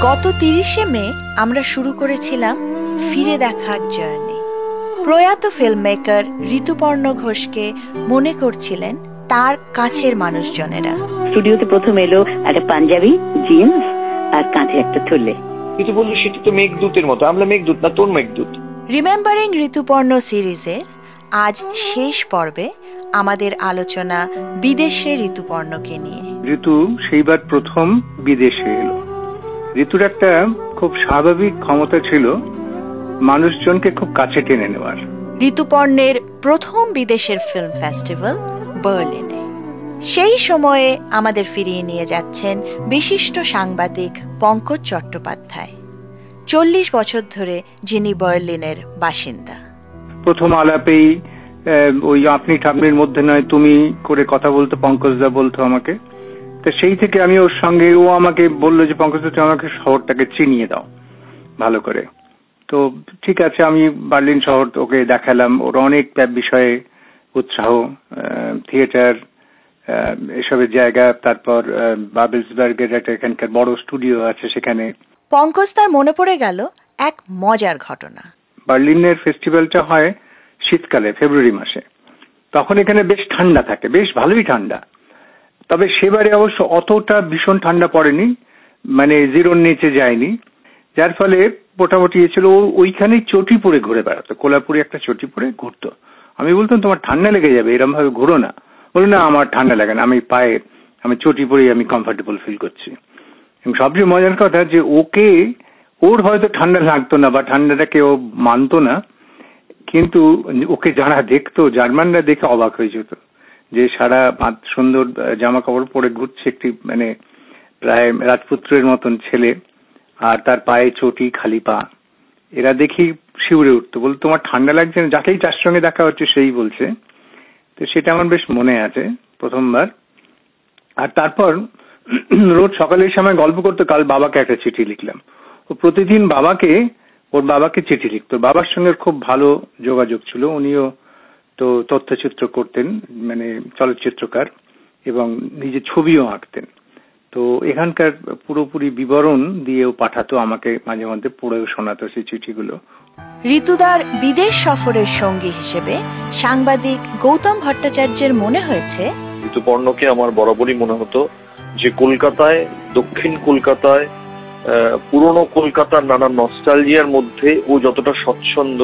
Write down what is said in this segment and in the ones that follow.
গত 30শে মে আমরা শুরু করেছিলাম ফিরে দেখার জার্নি। প্রয়াত ফিল্ম মেকার ঋতুপর্ণ ঘোষকে মনে করছিলেন তার কাছের মানুষজনেরা। স্টুডিওতে প্রথম এলো একটা পাঞ্জাবি জিন্স আর কাঁধে একটা থলে। কিছু বললো সেটা তো মেঘদূতের মতো। আমরা মেঘদূত না, তোর মেঘদূত। রিমেম্বারিং ঋতুপর্ণ সিরিজের আজ শেষ পর্বে আমাদের আলোচনা বিদেশে ঋতুপর্ণকে নিয়ে। ঋতু সেইবার প্রথম বিদেশে এলো। ঋতুর একটা খুব স্বাভাবিক ক্ষমতা ছিল মানুষজনকে খুব কাছে টেনে নেওয়ার। ঋতুপর্ণের প্রথম বিদেশের ফিল্ম ফেস্টিভ্যাল বার্লিনে। সেই সময়ে আমাদের ফিরিয়ে নিয়ে যাচ্ছেন বিশিষ্ট সাংবাদিক পঙ্কজ চট্টোপাধ্যায়, 40 বছর ধরে যিনি বার্লিনের বাসিন্দা। প্রথম আলাপেই ওই আপনি ঠাম্মির মধ্যে নয় তুমি করে কথা বলতো, পঙ্কজদা বলতো আমাকে। তো সেই থেকে আমি ওর সঙ্গে, ও আমাকে বললো যে পঙ্কজদা তুমি আমাকে শহরটাকে চিনিয়ে দাও ভালো করে। তো ঠিক আছে, আমি বার্লিন শহর ওকে দেখালাম। ওর অনেক বিষয়ে উৎসাহ, থিয়েটার, এসবের জায়গা। তারপর বাবেলসবার্গের একটা এখানকার বড় স্টুডিও আছে সেখানে। পঙ্কজ তার মনে পড়ে গেল এক মজার ঘটনা। বার্লিনের ফেস্টিভ্যালটা হয় শীতকালে, ফেব্রুয়ারি মাসে। তখন এখানে বেশ ঠান্ডা থাকে, বেশ ভালোই ঠান্ডা। তবে সেবারে অবশ্য অতটা ভীষণ ঠান্ডা পড়েনি, মানে জিরোর নিচে যায়নি। যার ফলে মোটামুটি ছিল ওইখানেই চটি পরে ঘুরে বেড়াতো, কোলাপুরে একটা চটি পরে ঘুরতো। আমি বলতাম তোমার ঠান্ডা লেগে যাবে, এরকম ভাবে ঘুরো না। বলো না আমার ঠান্ডা লাগে না, আমি চটি পরেই আমি কমফোর্টেবল ফিল করছি। এবং সবচেয়ে মজার কথা যে ওর হয়তো ঠান্ডা লাগতো না বা ঠান্ডাটাকে ও মানতো না, কিন্তু ওকে যারা দেখতো, জার্মানরা দেখে অবাক হয়ে যেত যে সারা সুন্দর জামা কাপড় পরে ঘুরছে একটি মানে প্রায় রাজপুত্রের মতন ছেলে, আর তার পায়ে চটি, খালি পা। এরা দেখি শিউরে উঠতো, বলতো তোমার ঠান্ডা লাগছে না। যাকেই যার সঙ্গে দেখা হচ্ছে সেই বলছে। তো সেটা আমার বেশ মনে আছে প্রথমবার। আর তারপর রোজ সকালের সময় গল্প করতো, কাল বাবাকে একটা চিঠি লিখলাম। ও প্রতিদিন ওর বাবাকে চিঠি লিখতো। বাবার সঙ্গে খুব ভালো যোগাযোগ ছিল। উনিও তো তথ্যচিত্র করতেন, মানে চলচ্চিত্রকার, এবং নিজে ছবিও আঁকতেন। তো এখানকার পুরোপুরি বিবরণ দিয়েও পাঠাতো আমাকে, মাঝে মধ্যে পড়েও শোনাতো সেই চিঠিগুলো। ঋতুদার বিদেশ সফরের সঙ্গী হিসেবে সাংবাদিক গৌতম ভট্টাচার্যের মনে হয়েছে, ঋতুপর্ণকে আমার বরাবরই মনে হতো যে কলকাতায়, দক্ষিণ কলকাতায়, পুরনো কলকাতার নানা নস্টালজিয়ার মধ্যে ও যতটা স্বচ্ছন্দ,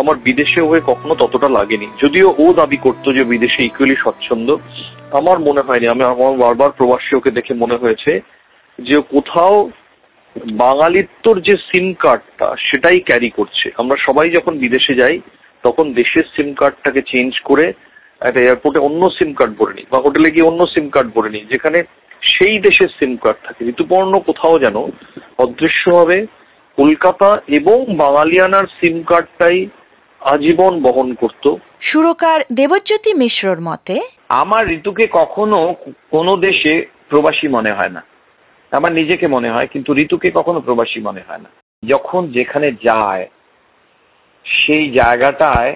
আমার বিদেশে হয়ে কখনো ততটা লাগেনি। যদিও ও দাবি করতো যে বিদেশে ইকুয়ালি স্বচ্ছন্দ, আমার মনে হয়নি। আমার বারবার প্রবাসী ওকে দেখে মনে হয়েছে যে কোথাও বাঙালিত্বর যে সিম কার্ডটা সেটাই ক্যারি করছে। আমরা সবাই যখন বিদেশে যাই তখন দেশের সিম কার্ডটাকে চেঞ্জ করে একটা এয়ারপোর্টে অন্য সিম কার্ড ভরে নিই, বা হোটেলে গিয়ে অন্য সিম কার্ড ভরে নিই যেখানে সেই দেশের সিম কার্ড থাকে। ঋতুপর্ণ কোথাও যেন অদৃশ্যভাবে কলকাতা এবং বাঙালিয়ানার সিম কার্ডটাই আজীবন বহন করত। সুরকার দেবজ্যোতি মিশ্রর মতে, আমার ঋতুকে কখনো কোনো দেশে প্রবাসী মনে হয় না। আমার নিজেকে মনে হয়, কিন্তু ঋতুকে কখনো প্রবাসী মনে হয় না। যখন যেখানে যায় সেই জায়গাটায়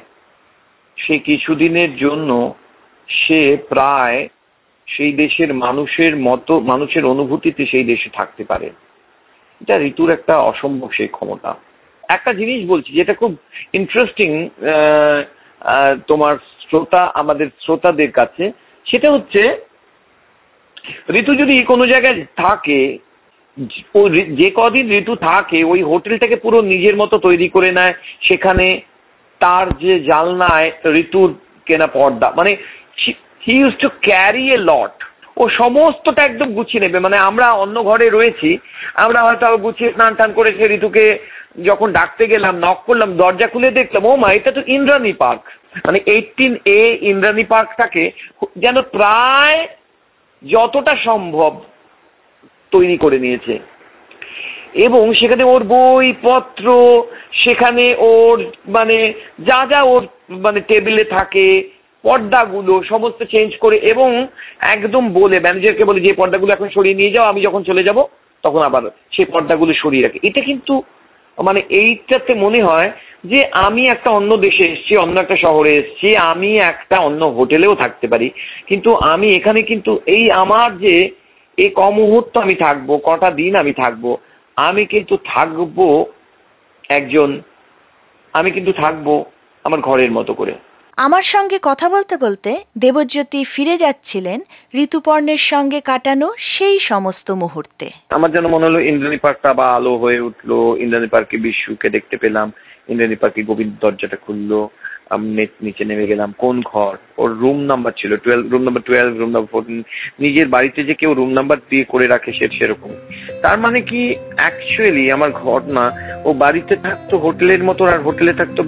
সে কিছুদিনের জন্য সে প্রায় সেই দেশের মানুষের মতো, মানুষের অনুভূতিতে সেই দেশে থাকতে পারে। এটা ঋতুর একটা অসম্ভব সেই ক্ষমতা। একটা জিনিস বলছি যেটা খুব ইন্টারেস্টিং তোমার আমাদের শ্রোতাদের কাছে, সেটা হচ্ছে ঋতু যদি কোনো জায়গায় থাকে, যে কদিন ঋতু থাকে ওই হোটেলটাকে পুরো নিজের মতো তৈরি করে নেয়। সেখানে তার যে জালনায় ঋতুর কেনা পর্দা, মানে he use to carry a lot. ও সমস্তটা একদম গুছিয়ে নেবে। মানে আমরা অন্য ঘরে রয়েছি, আমরা হয়তো গুছিয়ে স্নান টান করে সে ঋতুকে যখন ডাকতে গেলাম, নক করলাম, দরজা খুলে দেখলাম ও মা, এটা তো ইন্দ্রাণী পার্ক। মানে 18A ইন্দ্রাণী পার্কটাকে যেন প্রায় যতটা সম্ভব তৈরি করে নিয়েছে। এবং সেখানে ওর বইপত্র, সেখানে ওর মানে যা যা ওর মানে টেবিলে থাকে, পর্দাগুলো সমস্ত চেঞ্জ করে, এবং একদম বলে ম্যানেজারকে বলে যে পর্দাগুলো এখন সরিয়ে নিয়ে যাও, আমি যখন চলে যাব তখন আবার সেই পর্দাগুলো সরিয়ে রাখে। এটা কিন্তু মানে এইটাতে মনে হয় যে আমি একটা অন্য দেশে এসেছি, অন্য একটা শহরে এসেছি, আমি একটা অন্য হোটেলেও থাকতে পারি, কিন্তু আমি এখানে কিন্তু এই আমার যে এই মুহূর্ত আমি থাকবো, কটা দিন আমি থাকবো, আমি কিন্তু থাকবো আমার ঘরের মতো করে। আমার সঙ্গে কথা বলতে বলতে দেবজ্যোতি ফিরে যাচ্ছিলেন ঋতুপর্ণের সঙ্গে কাটানো সেই সমস্ত মুহূর্তে। আমার যেন মনে হলো ইন্দ্রাণী পার্কটা বা আলো হয়ে উঠলো, ইন্দ্রাণী পার্কে বিশুকে দেখতে পেলাম, ইন্দ্রাণী পার্কে গোবিন্দ দরজাটা খুললো, আমি নিচে নেমে গেলাম। কোন ঘর? ওর রুম নাম্বার ছিল 12, রুম নাম্বার 12, রুম নাম্বার 14। নিজের বাড়িতে যে কেউ রুম নাম্বার দিয়ে করে রাখে সেরকম। তার মানে কি অ্যাকচুয়ালি আমার ঘর না, ও বাড়িতে থাকতো হোটেলের মতো, আর হোটেলে থাকতো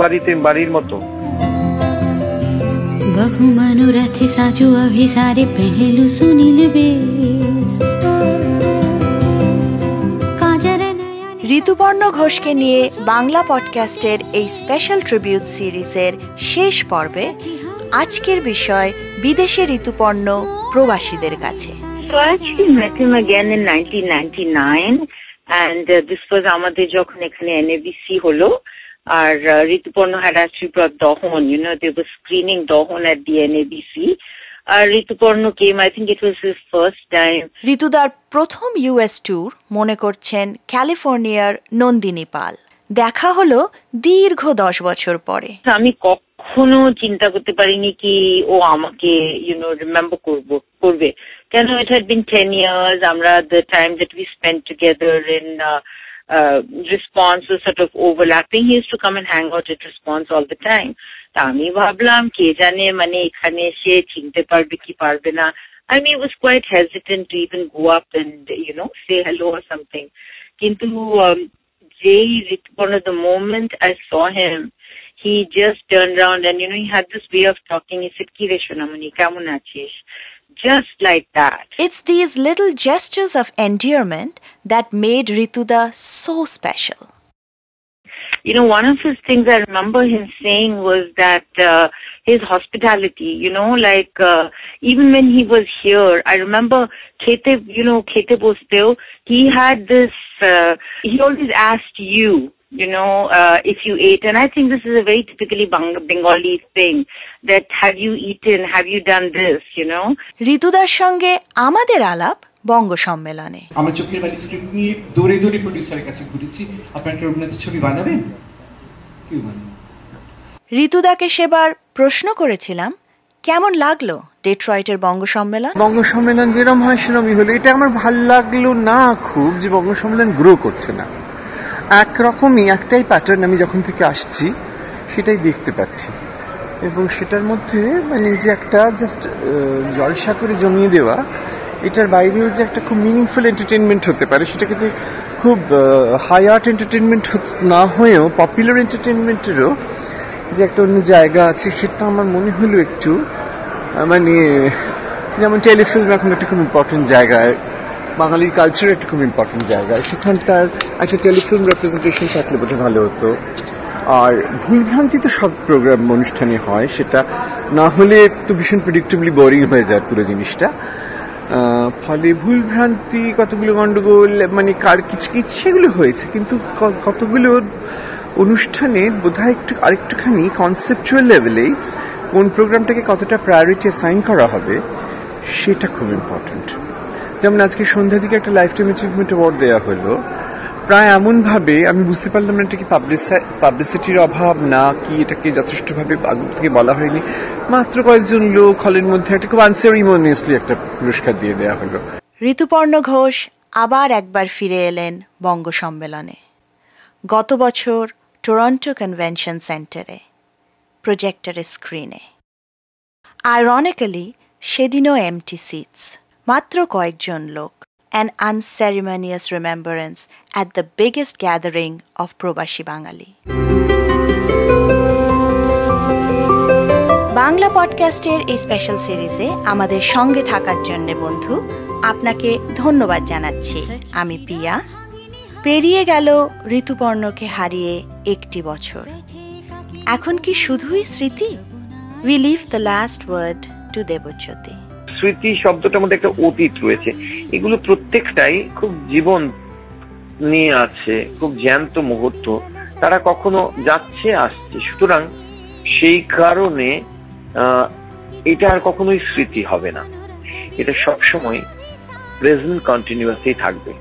বাড়ির মতো। बहु मनोरथ साजू अभिसारे पहलू सुनील बेस। ঋতুপর্ণ ঘোষকে নিয়ে বাংলা পডকাস্টের এই স্পেশাল ট্রিবিউট সিরিজের শেষ পর্বে আজকের বিষয় বিদেশে ঋতুপর্ণ প্রবাসীদের কাছে। So I actually met him again in 1999 and this was আমাদের যখন এখানে NABC হলো, আর Rituparno had actually brought Dohon, they were screening Dohon at the NABC. Rituparno came, I think it was his first time. ঋতুদার প্রথম US ট্যুর মনে করছেন ক্যালিফোর্নিয়ার নন্দিনী পাল। দেখা হলো দীর্ঘ 10 বছর পরে। আমি কখনো চিন্তা করতে পারিনি কি ও আমাকে রিমেম্বার করবে, কেন it had been 10 years. আমরা the time that we spent together in Response was sort of overlapping. He used to come and hang out at Response all the time. তা আমি ভাবলাম কে জানে মানে এখানে এসে চিনতে পারবে কি পারবে না। I mean, he was quite hesitant to even go up and say hello or something. কিন্তু যেই Rituparno, the moment I saw him, he just turned around and he had this way of talking. He said, "Ki re Sonamani, kemon achish?" Just like that. It's these little gestures of endearment that made Rituda so special. One of his things I remember him saying was that his hospitality, even when he was here, I remember Khete Bosteo, he had this, he always asked you, if you ate. And I think this is a very typically Bengali thing, that have you eaten, have you done this, ঋতুদার সঙ্গে আমাদের আলাপ বঙ্গ সম্মেলনে। আমরা চোখের বালি script নিয়ে দৌড়ে প্রডিউসারের কাছে ঘুরেছি, আপনারা কি রবীন্দ্রনাথের ছবি বানাবেন? কেউ বানাবে। ঋতুদাকে সেবার প্রশ্ন করেছিলাম কেমন লাগলো ডেট্রয়েটের বঙ্গ সম্মেলন। বঙ্গ সম্মেলন যেরকম হয় সেরকমই হলো। এটা আমার ভাল লাগলো না খুব, যে বঙ্গ সম্মেলন গ্রো করছে না। একরকমই একটাই প্যাটার্ন আমি যখন থেকে আসছি সেটাই দেখতে পাচ্ছি, এবং সেটার মধ্যে মানে যে একটা জাস্ট জলসা করে জমিয়ে দেওয়া, এটার বাইরেও যে একটা খুব মিনিংফুল এন্টারটেনমেন্ট হতে পারে, সেটাকে যে খুব হাই আর্ট এন্টারটেনমেন্ট না হয়েও পপুলার এন্টারটেনমেন্টেরও যে একটা অন্য জায়গা আছে, সেটা আমার মনে হলো একটু মানে যেমন টেলিফিল্ম এখন একটা খুব ইম্পর্টেন্ট জায়গায়, বাঙালির কালচার একটা খুব ইম্পর্টেন্ট জায়গায়, সেখানটার একটা টেলিফিল্ম রেপ্রেজেন্টেশন থাকলে বোধহয় ভালো হতো। আর ভুলভ্রান্তি তো সব প্রোগ্রাম অনুষ্ঠানে হয়, সেটা না হলে তো ভীষণ প্রেডিক্টেবলি বোরিং হয়ে যায় পুরো জিনিসটা। ফলে ভুলভ্রান্তি, কতগুলো গন্ডগোল মানে কার কিছু সেগুলো হয়েছে, কিন্তু কতগুলো অনুষ্ঠানে বোধহয় আরেকটুখানি কনসেপচুয়াল লেভেলেই কোন প্রোগ্রামটাকে কতটা প্রায়োরিটি অ্যাসাইন করা হবে সেটা খুব ইম্পর্টেন্ট। যেমন আজকে সন্ধ্যা থেকে একটা লাইফ টাইম অ্যাচিভমেন্ট অ্যাওয়ার্ড দেওয়া হলো, প্রায় এমন ভাবে আমি বুঝতে পারলাম না এটা কি পাবলিসিটির অভাব না কি এটাকে যথেষ্টভাবে আগে থেকে বলা হয়নি, মাত্র কয়েকজন লোক হলের মধ্যে একটা খুব আনসেরিমনিয়াসলি একটা পুরস্কার দিয়ে দেওয়া হলো। ঋতুপর্ণ ঘোষ আবার একবার ফিরে এলেন বঙ্গ সম্মেলনে, গত বছর টরন্টো কনভেনশন সেন্টারে প্রজেক্টরের স্ক্রিনে। আইরনিক্যালি সেদিনও এমটি সিটস, মাত্র কয়েকজন লোক। An unceremonious remembrance at the biggest gathering of প্রবাসী বাঙালি। বাংলা পডকাস্টের এই স্পেশাল সিরিজে আমাদের সঙ্গে থাকার জন্য বন্ধু আপনাকে ধন্যবাদ জানাচ্ছি। আমি পিয়া। পেরিয়ে গেল ঋতুপর্ণকে হারিয়ে 1 বছর। এখন কি শুধুই স্মৃতি? We leave the last word to Debjyoti. স্মৃতি শব্দটার মধ্যে একটা অতীত রয়েছে, এগুলো প্রত্যেকটাই খুব জীবন নিয়ে আছে, খুব জ্যান্ত মুহূর্ত, তারা কখনো যাচ্ছে আসছে, সুতরাং সেই কারণে এটা আর কখনোই স্মৃতি হবে না, এটা সবসময় প্রেজেন্ট কন্টিনিউয়াসলি থাকবে।